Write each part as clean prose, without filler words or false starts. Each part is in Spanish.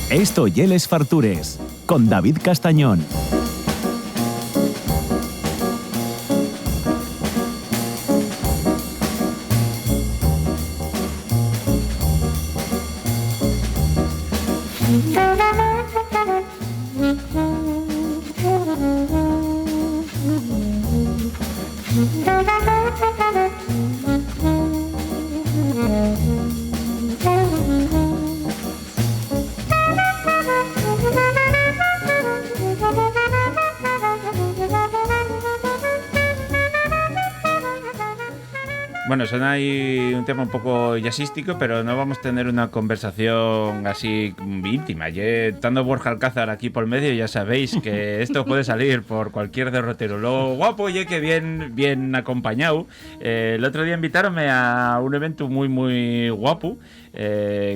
Esto y Les Fartures, con David Castañón. Bueno, suena ahí un tema un poco jazzístico, pero no vamos a tener una conversación así íntima. Estando Borja Alcázar aquí por medio, ya sabéis que esto puede salir por cualquier derrotero. Lo guapo, oye, que bien acompañado. El otro día invitaronme a un evento muy guapo,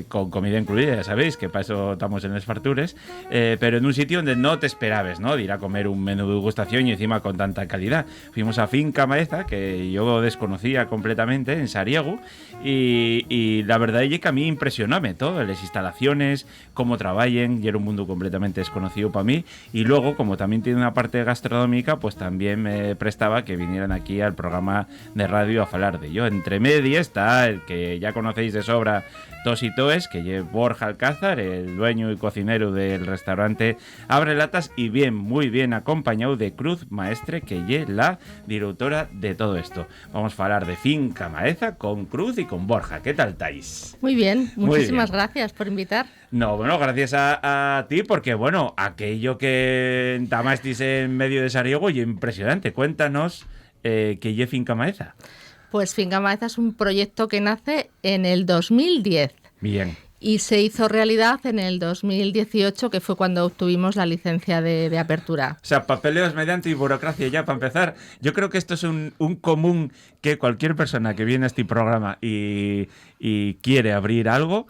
con comida incluida, ya sabéis que para eso estamos en Les Fartures, pero en un sitio donde no te esperabas, ¿no? De ir a comer un menú de degustación y encima con tanta calidad. Fuimos a Finca Maeza, que yo desconocía completamente, en Sariego, y la verdad es que a mí impresionóme todo, las instalaciones, cómo trabajan, y era un mundo completamente desconocido para mí, y luego, como también tiene una parte gastronómica, pues también me prestaba que vinieran aquí al programa de radio a hablar de ello. Entre medias está el que ya conocéis de sobra, Tos y Toes, que es Borja Alcázar, el dueño y cocinero del restaurante Abre Latas, y muy bien acompañado de Cruz Maestre, que es la directora de todo esto. Vamos a hablar de Finca Maeza con Cruz y con Borja. ¿Qué tal estáis? Muy bien, muchísimas gracias por invitar. No, bueno, gracias a ti, porque bueno, aquello que entamasteis en medio de Sariego y impresionante. Cuéntanos qué es Finca Maeza. Pues Finca Maeza es un proyecto que nace en el 2010. Bien. Y se hizo realidad en el 2018, que fue cuando obtuvimos la licencia de apertura. O sea, papeleos mediante y burocracia ya para empezar. Yo creo que esto es un común que cualquier persona que viene a este programa y quiere abrir algo,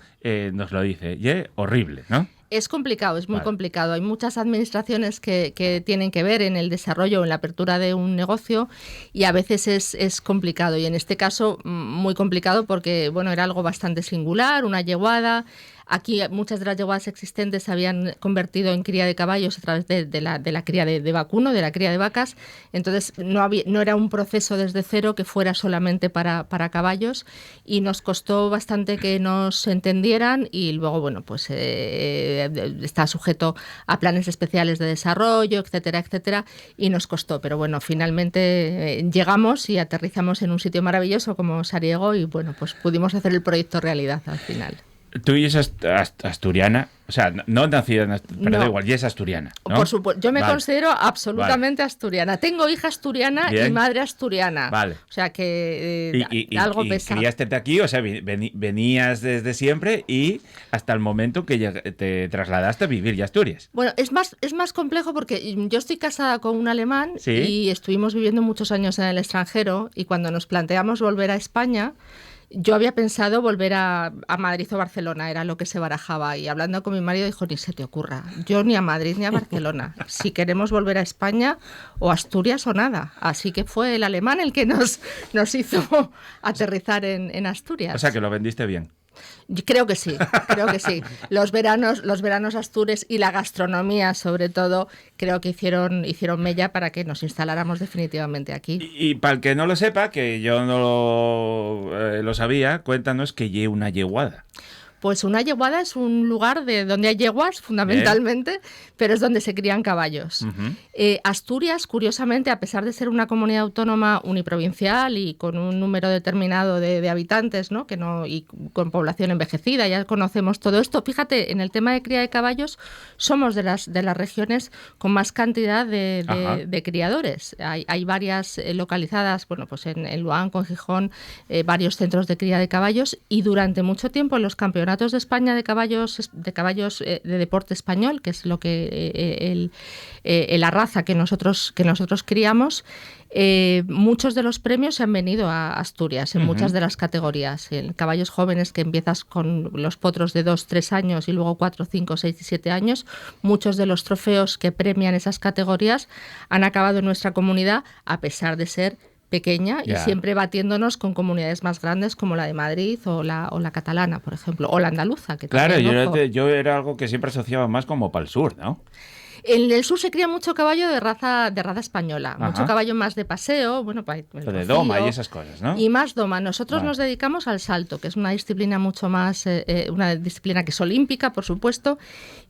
nos lo dice. Y es horrible, ¿no? Es complicado, es muy complicado. Hay muchas administraciones que tienen que ver en el desarrollo o en la apertura de un negocio y a veces es complicado. Y en este caso, muy complicado porque bueno, era algo bastante singular, una yeguada. Aquí muchas de las yeguadas existentes se habían convertido en cría de caballos a través de la cría de vacuno, de la cría de vacas. Entonces no era un proceso desde cero que fuera solamente para caballos, y nos costó bastante que nos entendieran, y luego bueno, pues está sujeto a planes especiales de desarrollo, etcétera, etcétera, y nos costó. Pero bueno, finalmente llegamos y aterrizamos en un sitio maravilloso como Sariego, y bueno, pues pudimos hacer el proyecto realidad al final. Tú y es asturiana, o sea, no nacida en Asturias, pero da igual, y es asturiana, ¿no? Por supuesto, yo me considero absolutamente asturiana. Tengo hija asturiana y madre asturiana. Vale. O sea que algo pesa. Y criaste aquí, o sea, venías desde siempre y hasta el momento que te trasladaste a vivir ya a Asturias. Bueno, es más complejo porque yo estoy casada con un alemán. ¿Sí? Y estuvimos viviendo muchos años en el extranjero, y cuando nos planteamos volver a España, yo había pensado volver a Madrid o Barcelona, era lo que se barajaba, y hablando con mi marido dijo, ni se te ocurra, yo ni a Madrid ni a Barcelona, si queremos volver a España o Asturias o nada. Así que fue el alemán el que nos hizo aterrizar en Asturias. O sea que lo vendiste bien. Creo que sí. Los veranos astures y la gastronomía, sobre todo, creo que hicieron mella para que nos instaláramos definitivamente aquí. Y para el que no lo sepa, que yo no lo sabía, cuéntanos qué es una yeguada. Pues una yeguada es un lugar donde hay yeguas, fundamentalmente, pero es donde se crían caballos. Uh-huh. Asturias, curiosamente, a pesar de ser una comunidad autónoma uniprovincial y con un número determinado de habitantes, ¿no? Y con población envejecida, ya conocemos todo esto. Fíjate, en el tema de cría de caballos, somos de las regiones con más cantidad de criadores. Hay varias localizadas, bueno, pues en Luanco, en Gijón, varios centros de cría de caballos, y durante mucho tiempo en los campeonatos de España de caballos de deporte español, que es lo que la raza que nosotros criamos, muchos de los premios se han venido a Asturias en muchas de las categorías. En caballos jóvenes, que empiezas con los potros de 2, 3 años y luego 4, 5, 6 y 7 años, muchos de los trofeos que premian esas categorías han acabado en nuestra comunidad, a pesar de ser pequeña y siempre batiéndonos con comunidades más grandes como la de Madrid o la catalana, por ejemplo, o la andaluza. Que claro, también, yo era algo que siempre asociaba más como para el sur, ¿no? En el sur se cría mucho caballo de raza española, Ajá. mucho caballo más de paseo, bueno, de doma y esas cosas, ¿no? Y más doma. Nosotros nos dedicamos al salto, que es una disciplina mucho más, una disciplina que es olímpica, por supuesto,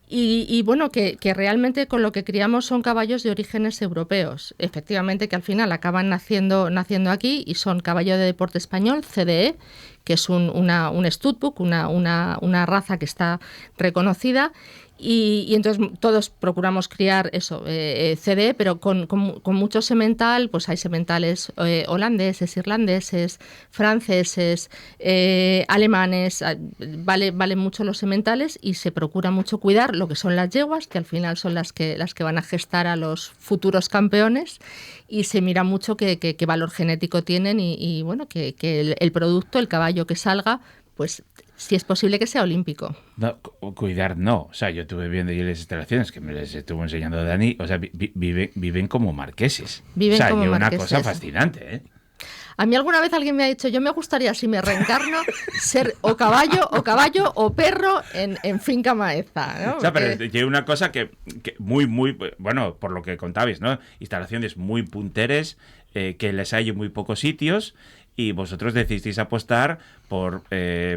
y bueno, que realmente con lo que criamos son caballos de orígenes europeos, efectivamente, que al final acaban naciendo aquí y son caballo de deporte español, CDE, que es un studbook, una raza que está reconocida. Y entonces todos procuramos criar eso, CDE, pero con mucho semental, pues hay sementales holandeses, irlandeses, franceses, alemanes, valen mucho los sementales y se procura mucho cuidar lo que son las yeguas, que al final son las que van a gestar a los futuros campeones, y se mira mucho qué valor genético tienen y bueno, que el producto, el caballo que salga, pues si es posible que sea olímpico. No, cuidar no. O sea, yo estuve viendo ahí las instalaciones que me les estuvo enseñando Dani. O sea, viven como marqueses. Viven como marqueses. Una cosa fascinante, ¿eh? A mí alguna vez alguien me ha dicho, yo me gustaría, si me reencarno, ser o caballo o perro en finca maeza, ¿no? O sea, pero hay una cosa que muy, bueno, por lo que contabais, ¿no? Instalaciones muy punteres, que les hay en muy pocos sitios, y vosotros decidisteis apostar por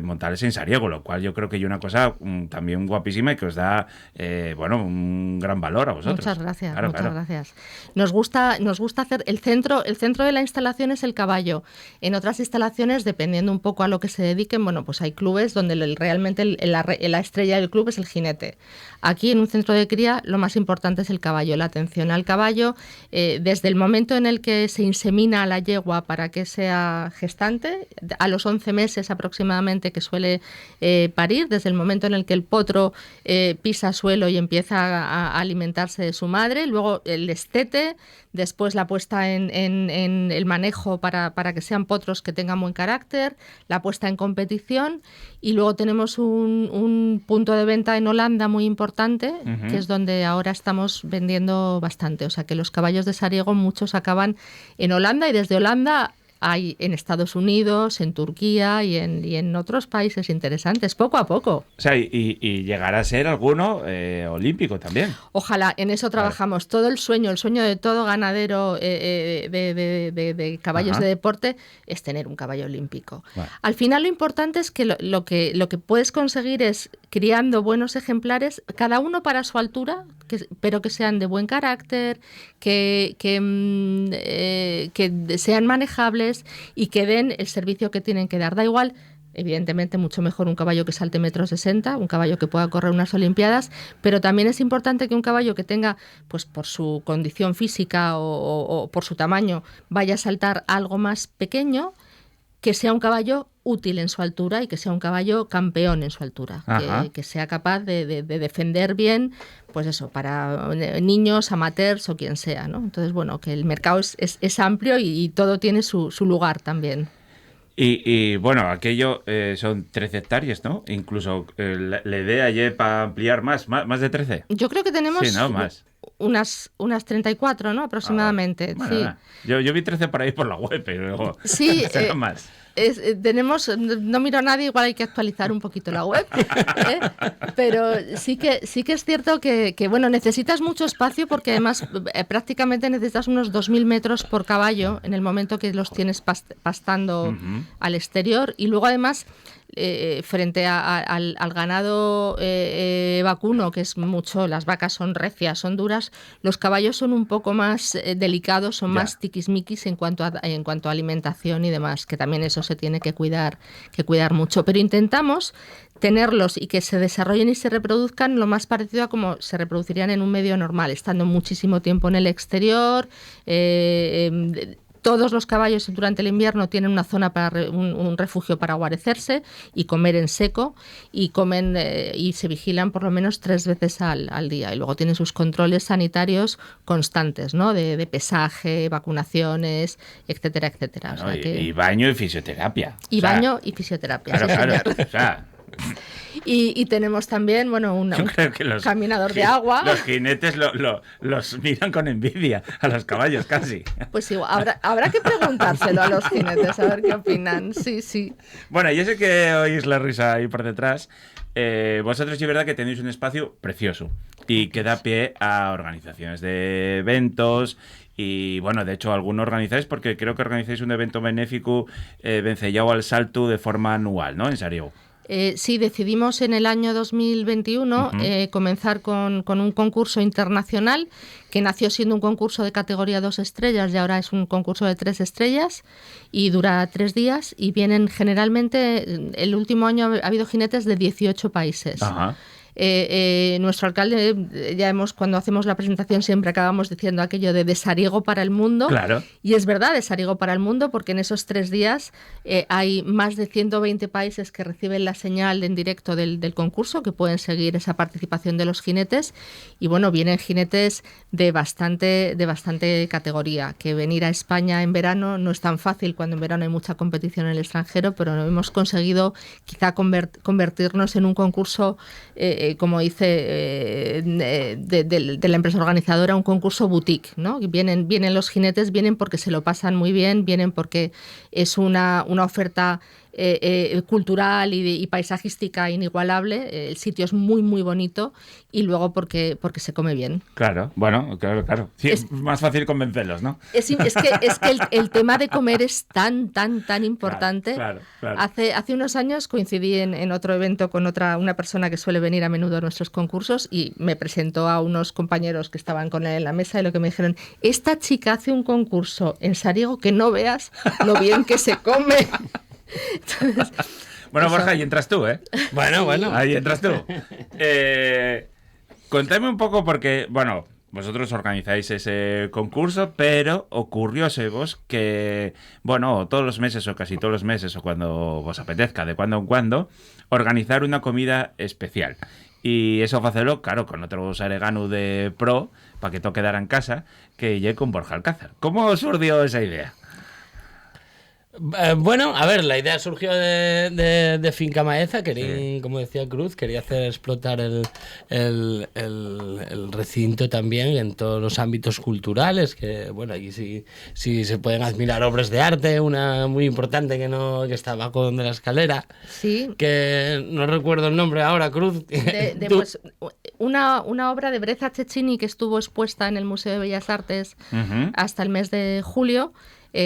montarles en Sariego, lo cual yo creo que hay una cosa también guapísima y que os da bueno, un gran valor a vosotros. Muchas gracias, gracias. Nos gusta hacer el centro de la instalación es el caballo. En otras instalaciones, dependiendo un poco a lo que se dediquen, bueno, pues hay clubes donde realmente la estrella del club es el jinete. Aquí en un centro de cría lo más importante es el caballo, la atención al caballo, desde el momento en el que se insemina a la yegua para que sea gestante, a los 11 meses aproximadamente que suele parir, desde el momento en el que el potro pisa suelo y empieza a alimentarse de su madre, luego el destete, después la puesta en el manejo para que sean potros que tengan buen carácter, la puesta en competición, y luego tenemos un punto de venta en Holanda muy importante, que es donde ahora estamos vendiendo bastante. O sea que los caballos de Sariego muchos acaban en Holanda, y desde Holanda hay en Estados Unidos, en Turquía y en otros países interesantes, poco a poco. O sea, y llegará a ser alguno olímpico también. Ojalá, en eso trabajamos. Todo el sueño de todo ganadero de caballos de deporte es tener un caballo olímpico. Bueno. Al final lo importante es que lo que puedes conseguir es criando buenos ejemplares, cada uno para su altura, pero que sean de buen carácter, que sean manejables y que den el servicio que tienen que dar. Da igual, evidentemente mucho mejor un caballo que salte 1,60 m, un caballo que pueda correr unas olimpiadas, pero también es importante que un caballo que tenga, pues por su condición física o por su tamaño, vaya a saltar algo más pequeño, que sea un caballo útil en su altura y que sea un caballo campeón en su altura, que sea capaz de defender bien, pues eso, para niños, amateurs o quien sea, ¿no? Entonces, bueno, que el mercado es amplio y todo tiene su lugar también. Y bueno, aquello son 13 hectáreas, ¿no? Incluso la idea ya para ampliar más de 13. Yo creo que tenemos... Sí, ¿no? Más. Unas 34, ¿no? Aproximadamente. Bueno, sí. Yo vi 13 por ahí por la web, pero luego sí, será más. No miro a nadie, igual hay que actualizar un poquito la web, pero sí que es cierto que bueno, necesitas mucho espacio, porque además prácticamente necesitas unos 2.000 metros por caballo en el momento que los tienes pastando al exterior, y luego además frente al ganado vacuno, que es mucho, las vacas son recias, son duras, los caballos son un poco más delicados, son más tiquismiquis en cuanto a alimentación y demás, que también eso se tiene que cuidar mucho, pero intentamos tenerlos y que se desarrollen y se reproduzcan lo más parecido a como se reproducirían en un medio normal, estando muchísimo tiempo en el exterior. Todos los caballos durante el invierno tienen una zona para un refugio para guarecerse y comer en seco, y comen y se vigilan por lo menos 3 veces al día, y luego tienen sus controles sanitarios constantes, ¿no? De pesaje, vacunaciones, etcétera, etcétera. Bueno, y baño y fisioterapia. Baño y fisioterapia. Claro. O sea. Y tenemos también, bueno, un caminador de agua. Los jinetes los miran con envidia a los caballos casi. Pues igual, habrá que preguntárselo a los jinetes, a ver qué opinan. Sí, sí. Bueno, yo sé que oís la risa ahí por detrás. Vosotros sí es verdad que tenéis un espacio precioso y que da pie a organizaciones de eventos. Y bueno, de hecho, alguno organizáis, porque creo que organizáis un evento benéfico Vencellao al Salto de forma anual, ¿no? En Sariego. Sí, decidimos en el año 2021 comenzar con un concurso internacional que nació siendo un concurso de categoría 2 estrellas y ahora es un concurso de 3 estrellas y dura 3 días y vienen generalmente, el último año ha habido jinetes de 18 países. Ajá. Nuestro alcalde, cuando hacemos la presentación siempre acabamos diciendo aquello de Sariego para el mundo. Claro. Y es verdad, de Sariego para el mundo, porque en esos 3 días hay más de 120 países que reciben la señal en directo del concurso, que pueden seguir esa participación de los jinetes. Y bueno, vienen jinetes de bastante categoría, que venir a España en verano no es tan fácil cuando en verano hay mucha competición en el extranjero, pero hemos conseguido quizá convertirnos en un concurso como dice, de la empresa organizadora, un concurso boutique, ¿no? Vienen los jinetes, vienen porque se lo pasan muy bien, vienen porque es una oferta cultural y paisajística inigualable. El sitio es muy, muy bonito y luego porque se come bien. Claro, bueno, claro. Sí, es más fácil convencerlos, ¿no? Es que el tema de comer es tan importante. Claro. Hace unos años coincidí en otro evento con una persona que suele venir a menudo a nuestros concursos y me presentó a unos compañeros que estaban con él en la mesa y lo que me dijeron, esta chica hace un concurso en Sariego que no veas lo bien que se come. Entonces, bueno, Borja, ahí entras tú, ¿eh? Bueno. Ahí entras tú. Contadme un poco porque, bueno, vosotros organizáis ese concurso, pero ocurriósevos que, bueno, todos los meses o casi todos los meses o cuando os apetezca, de cuando en cuando, organizar una comida especial. Y eso facelo, claro, con otro saregano de pro, para que toque dar en casa, que llegue con Borja Alcázar. ¿Cómo surgió esa idea? Bueno, a ver, la idea surgió de Finca Maeza, como decía Cruz, quería hacer explotar el recinto también en todos los ámbitos culturales, que bueno, allí sí se pueden admirar obras de arte, una muy importante que está abajo de la escalera, sí, que no recuerdo el nombre ahora, Cruz. Pues, una obra de Breza Cecchini que estuvo expuesta en el Museo de Bellas Artes hasta el mes de julio.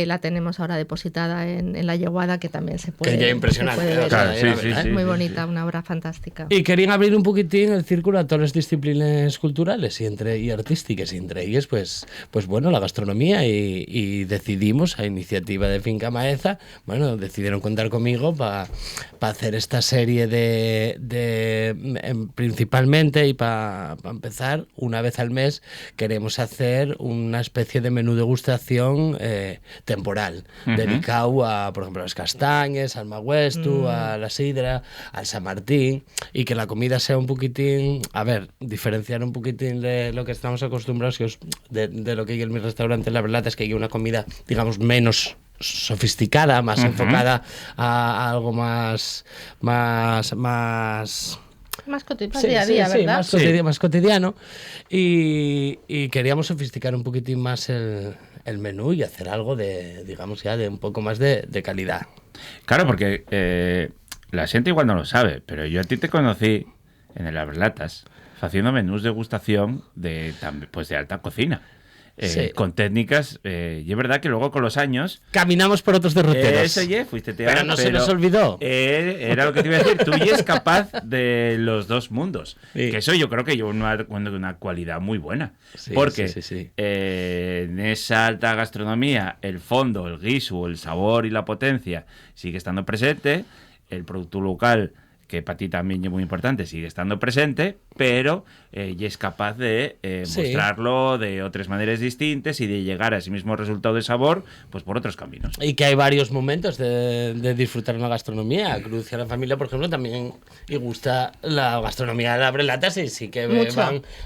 La tenemos ahora depositada en la Yeguada, que también se puede. Que ya impresionante. Ver. Claro, sí, Muy bonita, una obra fantástica. Y querían abrir un poquitín el círculo a todas las disciplinas culturales y artísticas, y entre ellas, pues bueno, la gastronomía. Y decidimos, a iniciativa de Finca Maeza, bueno, decidieron contar conmigo para hacer esta serie principalmente, y para empezar, una vez al mes, queremos hacer una especie de menú degustación temporal, dedicado a, por ejemplo, a las castañas, al magüesto, a la sidra, al San Martín, y que la comida sea un poquitín, a ver, diferenciar un poquitín de lo que estamos acostumbrados, que de lo que hay en mi restaurante, la verdad es que hay una comida, digamos, menos sofisticada, más enfocada a algo más día a día, ¿verdad? Más cotidiano, y queríamos sofisticar un poquitín más el menú y hacer algo de, digamos, ya de un poco más de calidad. Claro, porque la gente igual no lo sabe, pero yo a ti te conocí en el Abrelatas haciendo menús de degustación de alta cocina. Sí. Con técnicas, y es verdad que luego con los años caminamos por otros derroteros. Eso ya, fuiste pero no se nos olvidó. Era lo que te iba a decir, tú ya es capaz de los dos mundos. Sí. Que eso yo creo que lleva una cualidad muy buena. Sí, porque sí. En esa alta gastronomía, el fondo, el guiso, el sabor y la potencia sigue estando presente, el producto local, que para ti también es muy importante, sigue estando presente, pero ya es capaz de mostrarlo de otras maneras distintas y de llegar a ese mismo resultado de sabor, pues por otros caminos. Y que hay varios momentos de disfrutar una gastronomía. A Cruz y a la familia, por ejemplo, también le gusta la gastronomía de Abrelatas, y sí que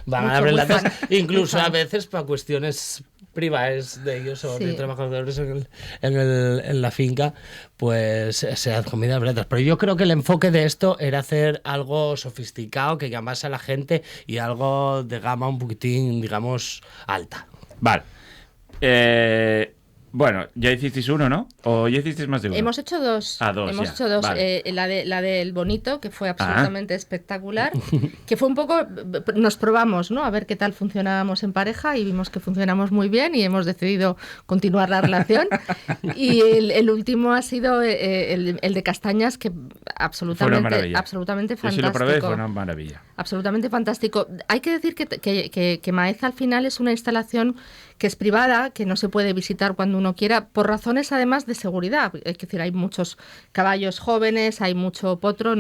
van a Abrelatas, incluso a veces para cuestiones privadas de ellos o de Sí. trabajadores en la finca, pues sean comidas baratas. Pero yo creo que el enfoque de esto era hacer algo sofisticado que llamase a la gente y algo de gama un poquitín, digamos, alta. Vale. Bueno, ya hicisteis uno, ¿no? ¿O ya hicisteis más de uno? Hemos hecho dos. Ah, dos, Hemos ya. hecho dos. Vale. La del bonito, que fue absolutamente espectacular. Que fue un poco. Nos probamos, ¿no? A ver qué tal funcionábamos en pareja y vimos que funcionamos muy bien y hemos decidido continuar la relación. Y el último ha sido el de castañas, que Fue una absolutamente maravilla. absolutamente Yo fantástico. sí lo probé, fue una maravilla. Absolutamente fantástico. Hay que decir que Maeza al final es una instalación que es privada, que no se puede visitar cuando uno quiera, por razones además de seguridad. Es decir, hay muchos caballos jóvenes, hay mucho potro,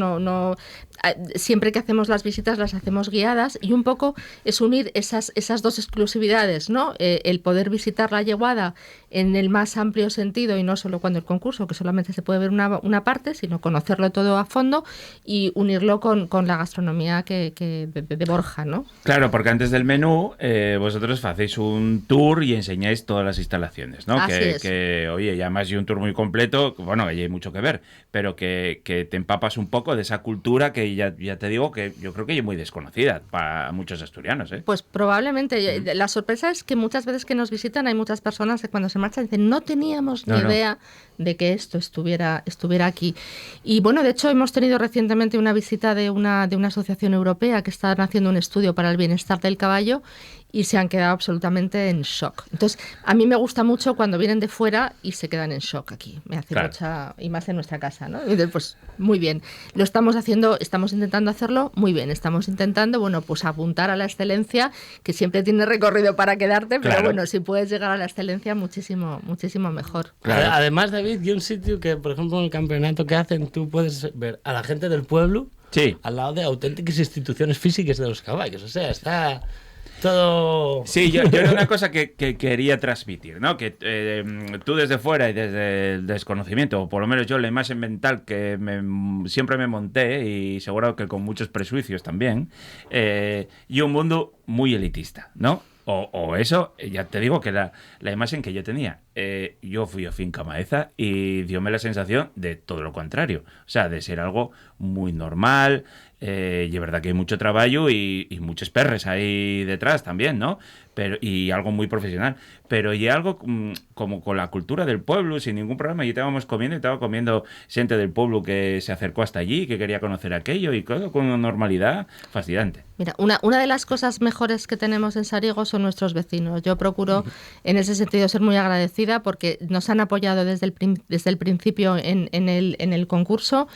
siempre que hacemos las visitas las hacemos guiadas y un poco es unir esas dos exclusividades, ¿no? El poder visitar la yeguada en el más amplio sentido y no solo cuando el concurso, que solamente se puede ver una parte, sino conocerlo todo a fondo y unirlo con la gastronomía de Borja, ¿no? Claro, porque antes del menú vosotros hacéis un tour y enseñáis todas las instalaciones, ¿no? Así es. Que, oye, y además y un tour muy completo, bueno, ahí hay mucho que ver, pero que te empapas un poco de esa cultura que ya te digo que yo creo que es muy desconocida para muchos asturianos, ¿eh? Pues probablemente. La sorpresa es que muchas veces que nos visitan hay muchas personas que cuando se marchan dicen no teníamos ni idea de que esto estuviera aquí. Y bueno, de hecho hemos tenido recientemente una visita de una asociación europea que están haciendo un estudio para el bienestar del caballo y se han quedado absolutamente en shock. Entonces, a mí me gusta mucho cuando vienen de fuera y se quedan en shock aquí. Me hace mucha, y más en nuestra casa, ¿no? Entonces, pues muy bien. Lo estamos haciendo, estamos intentando hacerlo muy bien. Estamos intentando, bueno, pues apuntar a la excelencia, que siempre tiene recorrido para quedarte, pero bueno, si puedes llegar a la excelencia, muchísimo, muchísimo mejor. Claro. Además, David, y un sitio que, por ejemplo, en el campeonato que hacen, tú puedes ver a la gente del pueblo al lado de auténticas instituciones físicas de los caballos. O sea, está todo... Sí, yo era una cosa que quería transmitir, ¿no? Que tú desde fuera y desde el desconocimiento, o por lo menos yo la imagen mental que siempre me monté, y seguro que con muchos prejuicios también, y un mundo muy elitista, ¿no? O eso, ya te digo que la imagen que yo tenía, yo fui a Finca Maeza y dióme la sensación de todo lo contrario, o sea, de ser algo muy normal, y es verdad que hay mucho trabajo y muchos perres ahí detrás también, ¿no? Y algo muy profesional, pero y algo como con la cultura del pueblo, sin ningún problema. Y estábamos comiendo, gente del pueblo que se acercó hasta allí, que quería conocer aquello, y todo con una normalidad fascinante. Mira, una de las cosas mejores que tenemos en Sariego son nuestros vecinos. Yo procuro, en ese sentido, ser muy agradecida porque nos han apoyado desde el principio en el concurso.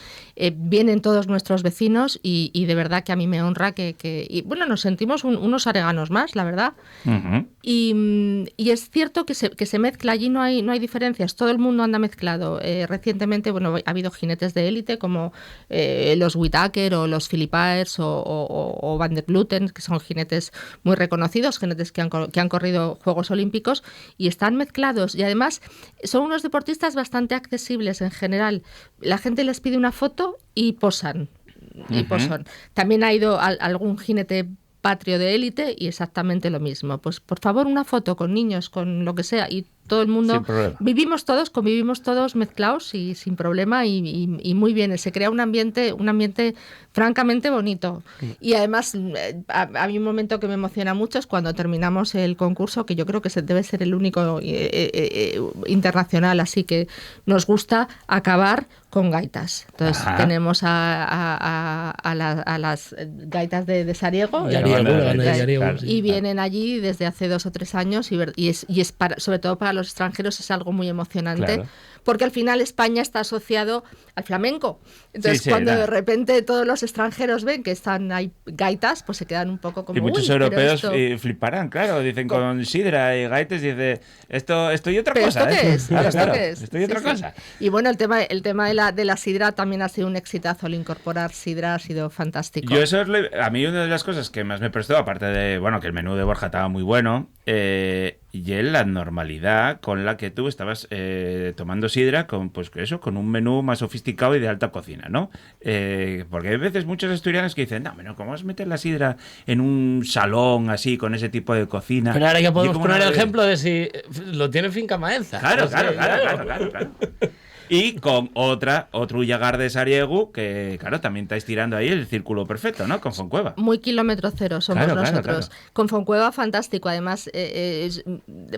Vienen todos nuestros vecinos y de verdad que a mí me honra y bueno, nos sentimos unos areganos más, la verdad. Uh-huh. Y es cierto que se mezcla, allí no hay diferencias, todo el mundo anda mezclado. Recientemente, bueno, ha habido jinetes de élite como los Whittaker o los Philippaers o Van der Gluten, que son jinetes muy reconocidos, jinetes que han corrido Juegos Olímpicos y están mezclados. Y además son unos deportistas bastante accesibles en general. La gente les pide una foto y posan. Uh-huh. También ha ido algún jinete patrio de élite y exactamente lo mismo. Pues por favor, una foto con niños, con lo que sea, y todo el mundo convivimos todos mezclados y sin problema y muy bien. Se crea un ambiente francamente bonito. Y además, a mí un momento que me emociona mucho es cuando terminamos el concurso, que yo creo que debe ser el único internacional, así que nos gusta acabar con gaitas. Entonces tenemos a las gaitas de Sariego y vienen allí desde hace 2 o 3 años y es sobre todo para los extranjeros es algo muy emocionante, porque al final España está asociado al flamenco. Entonces cuando de repente todos los extranjeros ven que hay gaitas, pues se quedan un poco como... Y muchos europeos fliparán, claro, dicen con sidra y gaitas, dice esto y otra cosa. ¿Esto qué es? Claro, ¿Qué es? Esto y otra cosa. Y bueno, el tema de la sidra también ha sido un exitazo. El incorporar sidra ha sido fantástico. A mí una de las cosas que más me prestó, aparte de, bueno, que el menú de Borja estaba muy bueno, y en la normalidad con la que tú estabas tomando sidra con, pues eso, con un menú más sofisticado y de alta cocina, ¿no? Porque hay veces muchos asturianos que dicen, no, ¿cómo vas a meter la sidra en un salón así, con ese tipo de cocina? Pero ahora que podemos Yo, poner el ejemplo de si lo tiene Finca Maenza. Claro. Y con otro llagar de Sariegu, que claro, también estáis tirando ahí el círculo perfecto, ¿no? Con Foncueva. Muy kilómetro cero somos nosotros. Claro. Con Foncueva, fantástico. Además, es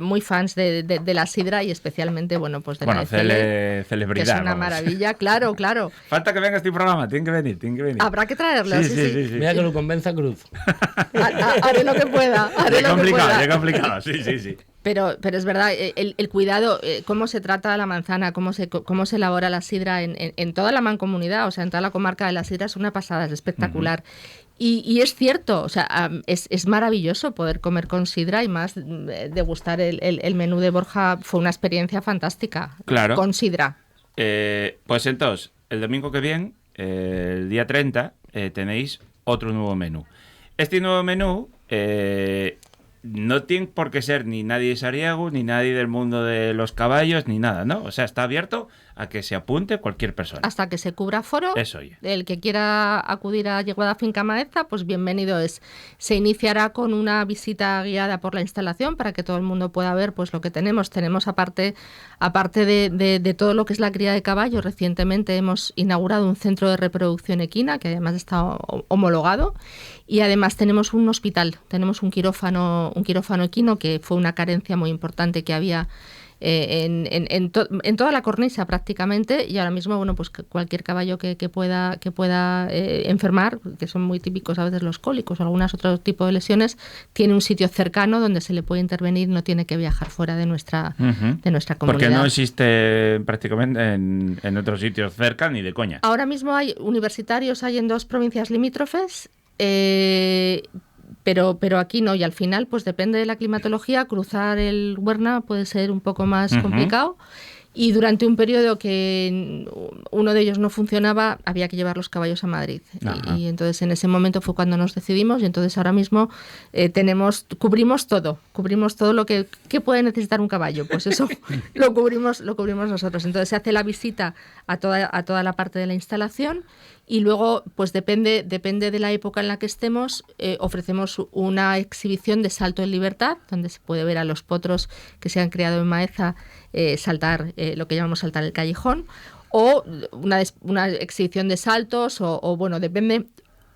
muy fans de la sidra y especialmente, bueno, pues de la celebridad. Que es una maravilla, claro. Falta que venga este programa, tiene que venir. Habrá que traerlo, sí. Mira que lo convenza Cruz. Haré lo que pueda. Ya complicado, sí. Pero es verdad, el cuidado, cómo se trata la manzana, cómo se elabora la sidra en toda la mancomunidad, o sea, en toda la comarca de la sidra es una pasada, es espectacular. Y es cierto, o sea, es maravilloso poder comer con sidra y más degustar el menú de Borja, fue una experiencia fantástica. Claro. Con sidra. Pues entonces, el domingo que viene, el día 30, tenéis otro nuevo menú. Este nuevo menú... no tiene por qué ser ni nadie de Sariego, ni nadie del mundo de los caballos, ni nada, ¿no? O sea, está abierto a que se apunte cualquier persona. Hasta que se cubra foro. Eso, oye. El que quiera acudir a Yeguada Finca Maenza, pues bienvenido es. Se iniciará con una visita guiada por la instalación para que todo el mundo pueda ver pues lo que tenemos. Tenemos aparte de todo lo que es la cría de caballos, recientemente hemos inaugurado un centro de reproducción equina que además está homologado y además tenemos un hospital, tenemos un quirófano equino que fue una carencia muy importante que había en toda la cornisa prácticamente, y ahora mismo bueno pues cualquier caballo que pueda enfermar, que son muy típicos a veces los cólicos o algunos otros tipos de lesiones, tiene un sitio cercano donde se le puede intervenir, no tiene que viajar fuera de nuestra comunidad. Porque no existe prácticamente en otros sitios cerca ni de coña. Ahora mismo hay universitarios, hay en 2 provincias limítrofes, pero aquí no, y al final pues depende de la climatología, cruzar el Huerna puede ser un poco más complicado, y durante un periodo que uno de ellos no funcionaba había que llevar los caballos a Madrid y entonces en ese momento fue cuando nos decidimos, y entonces ahora mismo cubrimos todo lo que puede necesitar un caballo, pues eso lo cubrimos nosotros. Entonces se hace la visita a toda la parte de la instalación. Y luego, pues depende de la época en la que estemos, ofrecemos una exhibición de salto en libertad, donde se puede ver a los potros que se han criado en Maeza saltar, lo que llamamos saltar el callejón, o una exhibición de saltos, o bueno, depende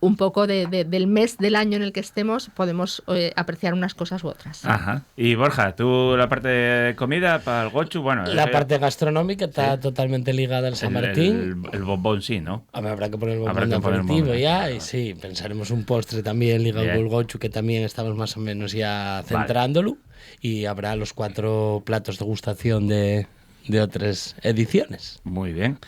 un poco del mes del año en el que estemos, podemos apreciar unas cosas u otras. Ajá. Y Borja, tú la parte de comida para el gochu, bueno... La parte gastronómica está totalmente ligada al San Martín. El bombón sí, ¿no? Habrá que poner el bombón de aperitivo ya, y sí, pensaremos un postre también ligado al gochu, que también estamos más o menos ya centrándolo, y habrá los 4 platos de degustación de otras ediciones. Muy bien.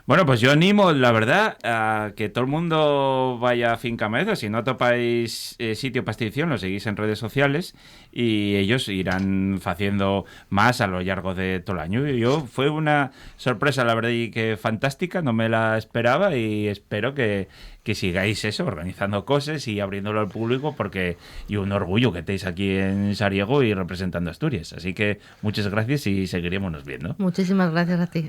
Bueno, pues yo animo, la verdad, a que todo el mundo vaya a Finca Maenza. Si no topáis sitio para esta edición, lo seguís en redes sociales y ellos irán haciendo más a lo largo de todo el año. Fue una sorpresa, la verdad, y que fantástica, no me la esperaba, y espero que sigáis eso, organizando cosas y abriéndolo al público, porque y un orgullo que estéis aquí en Sariego y representando a Asturias. Así que muchas gracias y seguiremos viendo. Muchísimas gracias a ti.